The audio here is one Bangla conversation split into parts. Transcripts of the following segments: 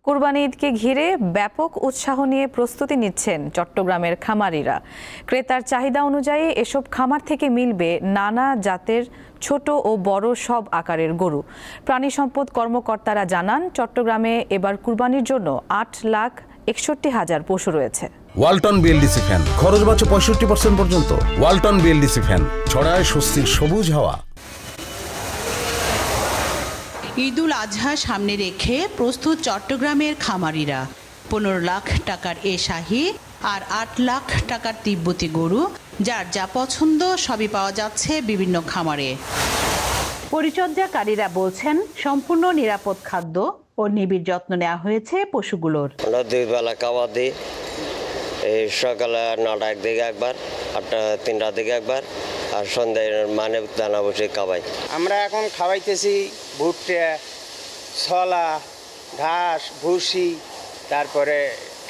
কুরবানি ঈদকে ঘিরে ব্যাপক উৎসাহ নিয়ে প্রস্তুতি নিচ্ছেন চট্টগ্রামের খামারিরা। ক্রেতার চাহিদা অনুযায়ী এসব খামার থেকে মিলবে নানা জাতের ছোট ও বড় সব আকারের গরু। প্রাণী সম্পদ কর্মকর্তারা জানান, চট্টগ্রামে এবার কুরবানির জন্য 8,61,000 পশু রয়েছে। ওয়ালটন বিএলডিসি ফ্যান, খরচ বাঁচে 65% পর্যন্ত। ওয়ালটন বিএলডিসি ফ্যান ছড়ায় স্বস্তির সবুজ হাওয়া। ঈদুল আজহা সামনে রেখে প্রস্তুত চট্টগ্রামের খামারিরা। 15 লাখ টাকার এ শাহী আর 8 লাখ টাকার তিব্বতী গরু, যার যা পছন্দ সবই পাওয়া যাচ্ছে বিভিন্ন খামারে। পরিচর্যাকারীরা বলছেন, সম্পূর্ণ নিরাপদ খাদ্য ও নিবিড় যত্ন নেওয়া হয়েছে পশুগুলোর। আমরা 2 বেলা খাবার দিই, এই সকালে 9টার দিকে একবার, 3টার দিকে একবার, আর সন্ধ্যায় মানে দানা বসে খাওয়াই। আমরা এখন খাওয়াইতেছি ভুট্টা, ছলা, ঘাস, ভুসি, তারপরে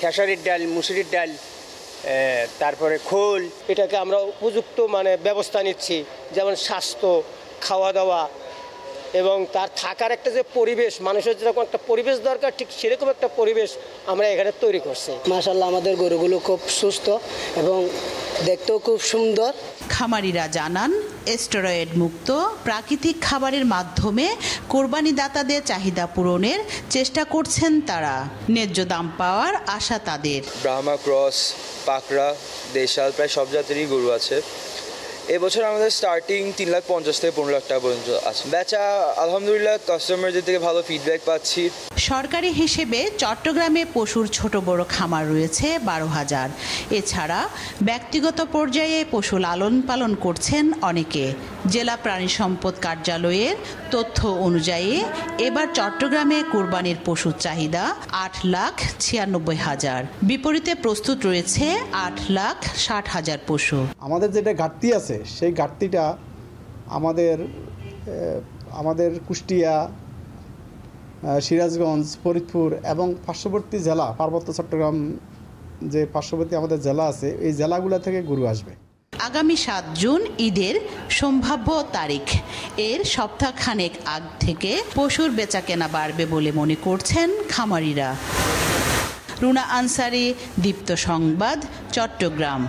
খেসারির ডাল, মুসুরির ডাল, তারপরে খোল। এটাকে আমরা উপযুক্ত ব্যবস্থা নিচ্ছি, যেমন স্বাস্থ্য, খাওয়া দাওয়া এবং তার থাকার একটা যে পরিবেশ, মানুষের যেরকম একটা পরিবেশ দরকার, ঠিক সেরকম একটা পরিবেশ আমরা এখানে তৈরি করছি। মাশাআল্লাহ, আমাদের গরুগুলো খুব সুস্থ এবং দেখতেও খুব সুন্দর। খামারিরা জানান, স্টেরয়েড মুক্ত প্রাকৃতিক খাবারের মাধ্যমে কোরবানি দাতাদের চাহিদা পূরণের চেষ্টা করছেন তারা। ন্যায্য দাম পাওয়ার আশা তাদের। ব্রাহ্মা, ক্রস, পাকড়া, দেশাল প্রায় সব জাতেরই গরু আছে। এবছর আমাদের স্টার্টিং 3,50,000 থেকে 15 লাখ টাকা পর্যন্ত আছে। বেচা আলহামদুলিল্লাহ কাস্টমারদের থেকে ভালো ফিডব্যাক পাচ্ছি। সরকারি হিসেবে চট্টগ্রামে পশুর ছোট বড় খামার রয়েছে 12,000। এছাড়া ব্যক্তিগত পর্যায়ে পশু লালন পালন করছেন অনেকে। জেলা প্রাণী সম্পদ কার্যালয়ের তথ্য অনুযায়ী এবার চট্টগ্রামে কুরবানির পশুর চাহিদা 8,96,000। বিপরীতে প্রস্তুত রয়েছে 8,60,000 পশু। আমাদের যেটা ঘাটতি আছে, সেই ঘাটতিটা আমাদের কুষ্টিয়া, সিরাজগঞ্জ, ফরিদপুর এবং পার্শ্ববর্তী জেলা, পার্বত্য চট্টগ্রাম যে পার্শ্ববর্তী আমাদের জেলা আছে, এই জেলাগুলো থেকে গরু আসবে। আগামী 7 জুন ঈদের সম্ভাব্য তারিখ। এর সপ্তাহখানেক আগ থেকে পশুর বেচাকেনা বাড়বে বলে মনে করছেন খামারিরা। রুনা আনসারি, দীপ্ত সংবাদ, চট্টগ্রাম।